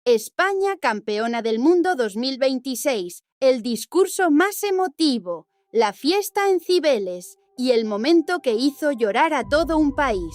España campeona del mundo 2026, el discurso más emotivo, la fiesta en Cibeles y el momento que hizo llorar a todo un país.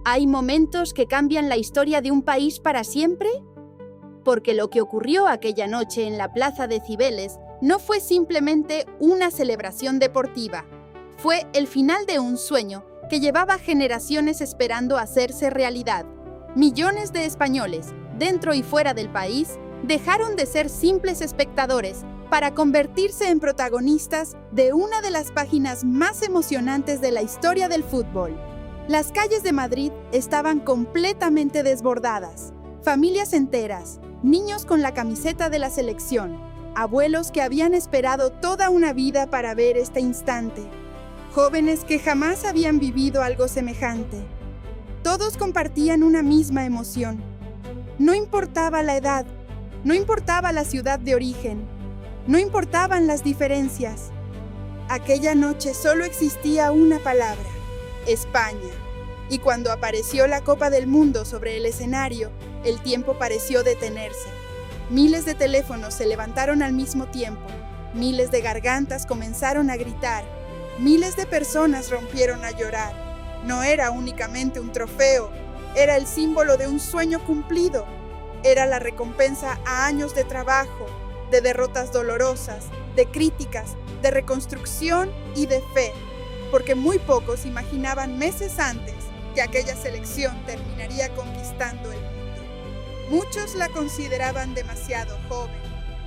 ¿Hay momentos que cambian la historia de un país para siempre? Porque lo que ocurrió aquella noche en la plaza de Cibeles no fue simplemente una celebración deportiva. Fue el final de un sueño que llevaba generaciones esperando hacerse realidad. Millones de españoles, dentro y fuera del país, dejaron de ser simples espectadores para convertirse en protagonistas de una de las páginas más emocionantes de la historia del fútbol. Las calles de Madrid estaban completamente desbordadas. Familias enteras, niños con la camiseta de la selección, abuelos que habían esperado toda una vida para ver este instante, jóvenes que jamás habían vivido algo semejante. Todos compartían una misma emoción. No importaba la edad, no importaba la ciudad de origen, no importaban las diferencias. Aquella noche solo existía una palabra: España. Y cuando apareció la Copa del Mundo sobre el escenario, el tiempo pareció detenerse. Miles de teléfonos se levantaron al mismo tiempo, miles de gargantas comenzaron a gritar, miles de personas rompieron a llorar. No era únicamente un trofeo, era el símbolo de un sueño cumplido. Era la recompensa a años de trabajo, de derrotas dolorosas, de críticas, de reconstrucción y de fe, porque muy pocos imaginaban meses antes que aquella selección terminaría conquistando el mundo. Muchos la consideraban demasiado joven,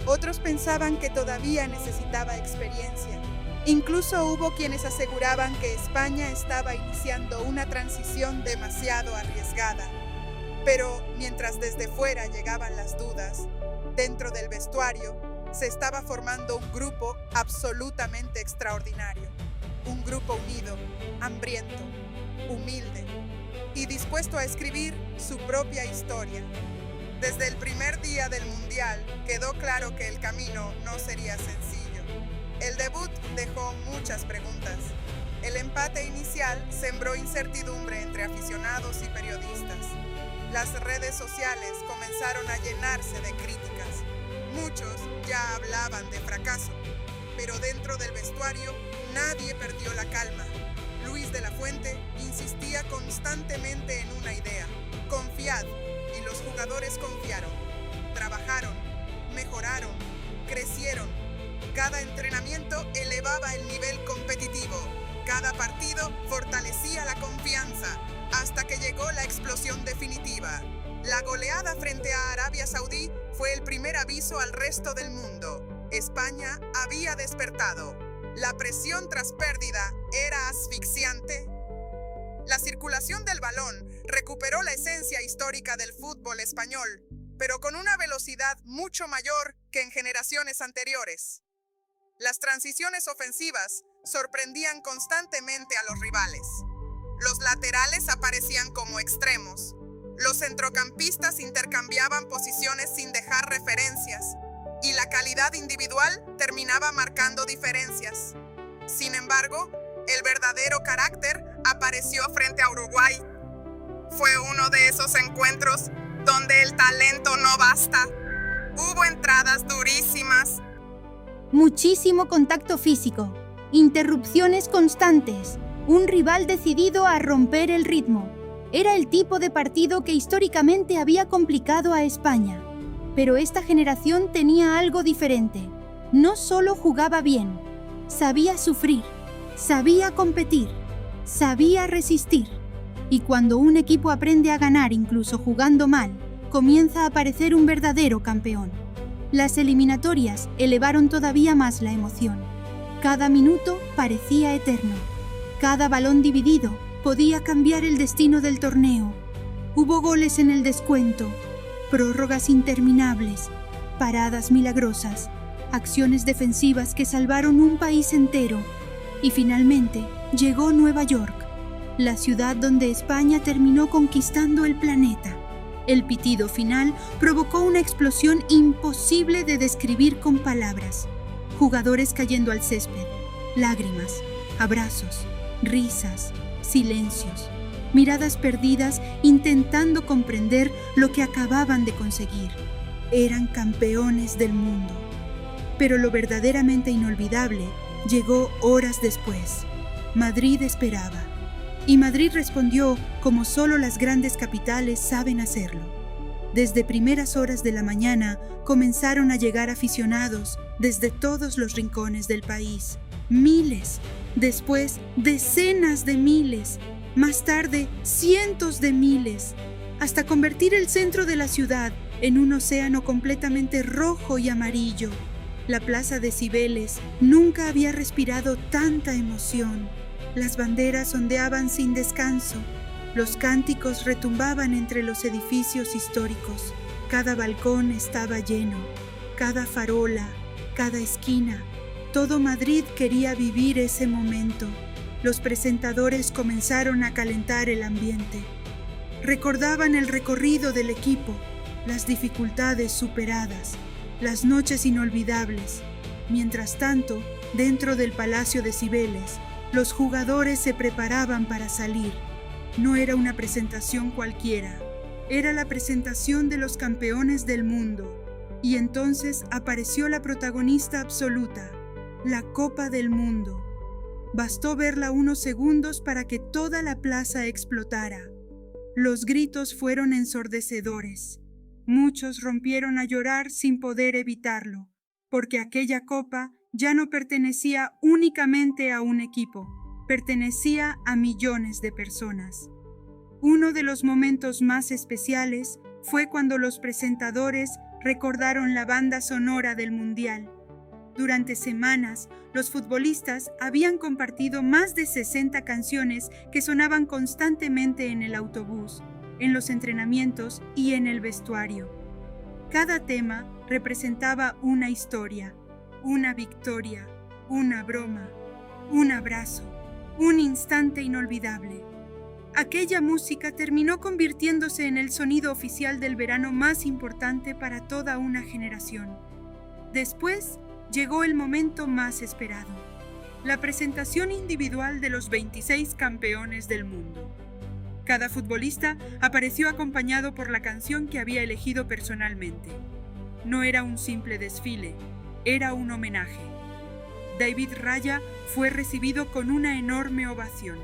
otros pensaban que todavía necesitaba experiencia. Incluso hubo quienes aseguraban que España estaba iniciando una transición demasiado arriesgada. Pero mientras desde fuera llegaban las dudas, dentro del vestuario se estaba formando un grupo absolutamente extraordinario. Un grupo unido, hambriento, humilde y dispuesto a escribir su propia historia. Desde el primer día del Mundial quedó claro que el camino no sería sencillo. El debut dejó muchas preguntas. El empate inicial sembró incertidumbre entre aficionados y periodistas. Las redes sociales comenzaron a llenarse de críticas. Muchos ya hablaban de fracaso, pero dentro del vestuario nadie perdió la calma. Luis de la Fuente insistía constantemente en una idea: confiad, y los jugadores confiaron. Trabajaron, mejoraron, crecieron. Cada entrenamiento elevaba el nivel competitivo. Cada partido fortalecía la confianza, hasta que llegó la explosión definitiva. La goleada frente a Arabia Saudí fue el primer aviso al resto del mundo. España había despertado. La presión tras pérdida era asfixiante. La circulación del balón recuperó la esencia histórica del fútbol español, pero con una velocidad mucho mayor que en generaciones anteriores. Las transiciones ofensivas sorprendían constantemente a los rivales. Los laterales aparecían como extremos. Los centrocampistas intercambiaban posiciones sin dejar referencias, y la calidad individual terminaba marcando diferencias. Sin embargo, el verdadero carácter apareció frente a Uruguay. Fue uno de esos encuentros donde el talento no basta. Hubo entradas durísimas. Muchísimo contacto físico, interrupciones constantes, un rival decidido a romper el ritmo. Era el tipo de partido que históricamente había complicado a España. Pero esta generación tenía algo diferente. No solo jugaba bien, sabía sufrir, sabía competir, sabía resistir. Y cuando un equipo aprende a ganar incluso jugando mal, comienza a aparecer un verdadero campeón. Las eliminatorias elevaron todavía más la emoción. Cada minuto parecía eterno. Cada balón dividido podía cambiar el destino del torneo. Hubo goles en el descuento, prórrogas interminables, paradas milagrosas, acciones defensivas que salvaron un país entero. Y finalmente llegó Nueva York, la ciudad donde España terminó conquistando el planeta. El pitido final provocó una explosión imposible de describir con palabras. Jugadores cayendo al césped, lágrimas, abrazos, risas, silencios. miradas perdidas intentando comprender lo que acababan de conseguir. Eran campeones del mundo. Pero lo verdaderamente inolvidable llegó horas después. Madrid esperaba. Y Madrid respondió como solo las grandes capitales saben hacerlo. Desde primeras horas de la mañana comenzaron a llegar aficionados desde todos los rincones del país. Miles, después decenas de miles, más tarde cientos de miles, hasta convertir el centro de la ciudad en un océano completamente rojo y amarillo. La plaza de Cibeles nunca había respirado tanta emoción. Las banderas ondeaban sin descanso. Los cánticos retumbaban entre los edificios históricos. Cada balcón estaba lleno. Cada farola, cada esquina. Todo Madrid quería vivir ese momento. Los presentadores comenzaron a calentar el ambiente. Recordaban el recorrido del equipo, las dificultades superadas, las noches inolvidables. Mientras tanto, dentro del Palacio de Cibeles, los jugadores se preparaban para salir. No era una presentación cualquiera, era la presentación de los campeones del mundo. Y entonces apareció la protagonista absoluta, la Copa del Mundo. Bastó verla unos segundos para que toda la plaza explotara. Los gritos fueron ensordecedores. Muchos rompieron a llorar sin poder evitarlo, porque aquella copa ya no pertenecía únicamente a un equipo, pertenecía a millones de personas. Uno de los momentos más especiales fue cuando los presentadores recordaron la banda sonora del Mundial. Durante semanas, los futbolistas habían compartido más de 60 canciones que sonaban constantemente en el autobús, en los entrenamientos y en el vestuario. Cada tema representaba una historia, una victoria, una broma, un abrazo, un instante inolvidable. Aquella música terminó convirtiéndose en el sonido oficial del verano más importante para toda una generación. Después llegó el momento más esperado, la presentación individual de los 26 campeones del mundo. Cada futbolista apareció acompañado por la canción que había elegido personalmente. No era un simple desfile, era un homenaje. David Raya fue recibido con una enorme ovación.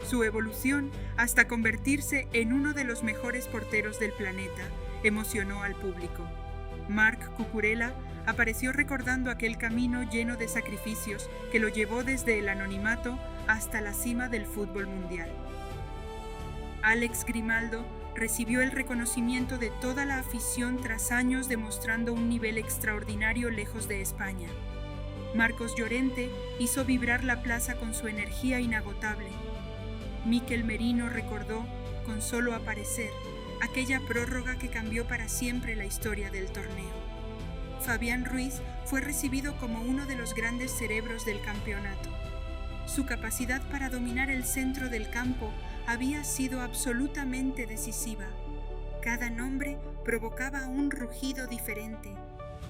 Su evolución hasta convertirse en uno de los mejores porteros del planeta emocionó al público. Marc Cucurella apareció recordando aquel camino lleno de sacrificios que lo llevó desde el anonimato hasta la cima del fútbol mundial. Alex Grimaldo recibió el reconocimiento de toda la afición tras años demostrando un nivel extraordinario lejos de España. Marcos Llorente hizo vibrar la plaza con su energía inagotable. Mikel Merino recordó, con solo aparecer, aquella prórroga que cambió para siempre la historia del torneo. Fabián Ruiz fue recibido como uno de los grandes cerebros del campeonato. Su capacidad para dominar el centro del campo había sido absolutamente decisiva. Cada nombre provocaba un rugido diferente.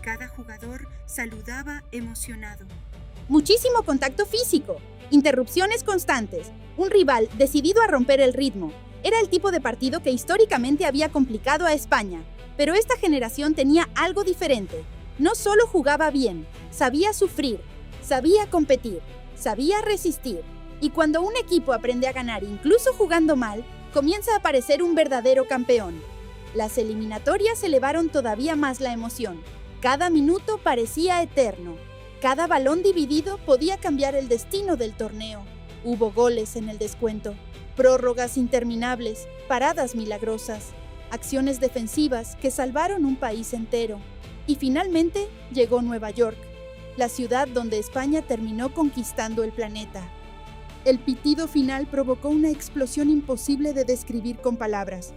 Cada jugador saludaba emocionado. Muchísimo contacto físico, interrupciones constantes, un rival decidido a romper el ritmo. Era el tipo de partido que históricamente había complicado a España. Pero esta generación tenía algo diferente. No solo jugaba bien, sabía sufrir, sabía competir, sabía resistir. Y cuando un equipo aprende a ganar incluso jugando mal, comienza a aparecer un verdadero campeón. Las eliminatorias elevaron todavía más la emoción. Cada minuto parecía eterno. Cada balón dividido podía cambiar el destino del torneo. Hubo goles en el descuento, prórrogas interminables, paradas milagrosas, acciones defensivas que salvaron un país entero. Y finalmente llegó Nueva York, la ciudad donde España terminó conquistando el planeta. El pitido final provocó una explosión imposible de describir con palabras.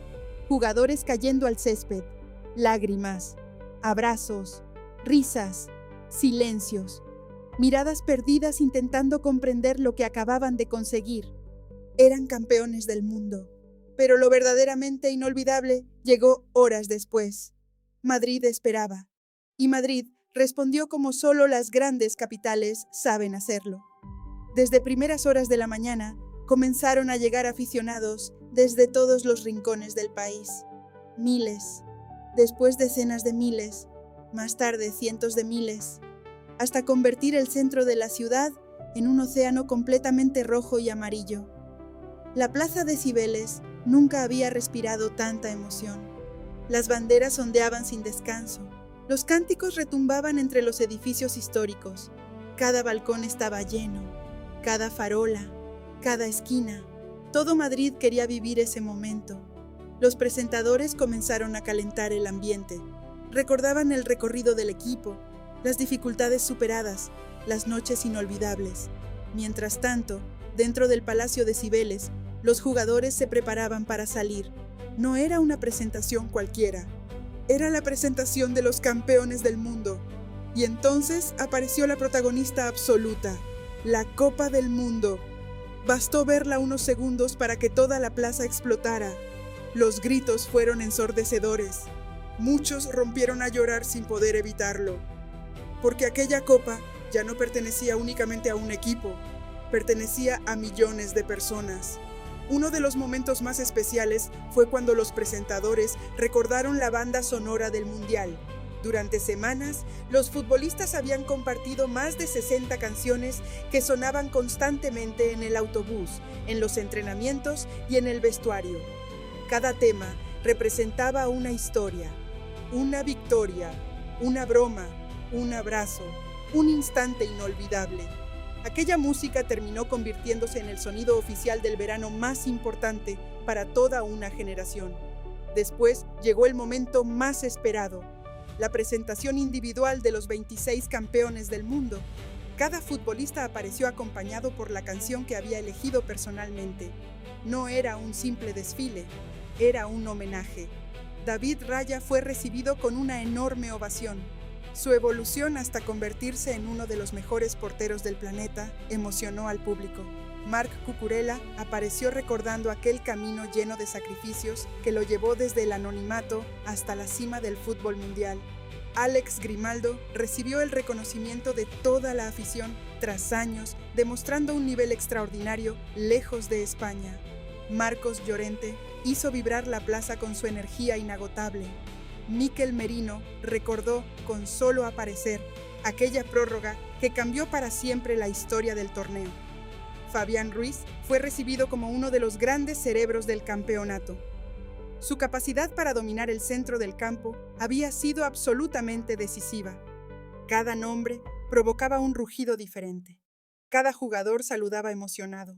Jugadores cayendo al césped, lágrimas, abrazos, risas, silencios, miradas perdidas intentando comprender lo que acababan de conseguir. Eran campeones del mundo, pero lo verdaderamente inolvidable llegó horas después. Madrid esperaba, y Madrid respondió como solo las grandes capitales saben hacerlo. Desde primeras horas de la mañana comenzaron a llegar aficionados desde todos los rincones del país. Miles, después decenas de miles, más tarde cientos de miles, hasta convertir el centro de la ciudad en un océano completamente rojo y amarillo. La plaza de Cibeles nunca había respirado tanta emoción. Las banderas ondeaban sin descanso. Los cánticos retumbaban entre los edificios históricos. Cada balcón estaba lleno, cada farola, cada esquina. Todo Madrid quería vivir ese momento. Los presentadores comenzaron a calentar el ambiente. Recordaban el recorrido del equipo, las dificultades superadas, las noches inolvidables. Mientras tanto, dentro del Palacio de Cibeles, los jugadores se preparaban para salir. No era una presentación cualquiera. Era la presentación de los campeones del mundo. Y entonces apareció la protagonista absoluta, la Copa del Mundo. Bastó verla unos segundos para que toda la plaza explotara. Los gritos fueron ensordecedores. Muchos rompieron a llorar sin poder evitarlo. Porque aquella copa ya no pertenecía únicamente a un equipo, pertenecía a millones de personas. Uno de los momentos más especiales fue cuando los presentadores recordaron la banda sonora del Mundial. Durante semanas, los futbolistas habían compartido más de 60 canciones que sonaban constantemente en el autobús, en los entrenamientos y en el vestuario. Cada tema representaba una historia, una victoria, una broma, un abrazo, un instante inolvidable. Aquella música terminó convirtiéndose en el sonido oficial del verano más importante para toda una generación. Después llegó el momento más esperado, la presentación individual de los 26 campeones del mundo. Cada futbolista apareció acompañado por la canción que había elegido personalmente. No era un simple desfile, era un homenaje. David Raya fue recibido con una enorme ovación. Su evolución hasta convertirse en uno de los mejores porteros del planeta emocionó al público. Marc Cucurella apareció recordando aquel camino lleno de sacrificios que lo llevó desde el anonimato hasta la cima del fútbol mundial. Alex Grimaldo recibió el reconocimiento de toda la afición tras años, demostrando un nivel extraordinario lejos de España. Marcos Llorente hizo vibrar la plaza con su energía inagotable. Mikel Merino recordó con solo aparecer aquella prórroga que cambió para siempre la historia del torneo. Fabián Ruiz fue recibido como uno de los grandes cerebros del campeonato. Su capacidad para dominar el centro del campo había sido absolutamente decisiva. Cada nombre provocaba un rugido diferente. Cada jugador saludaba emocionado.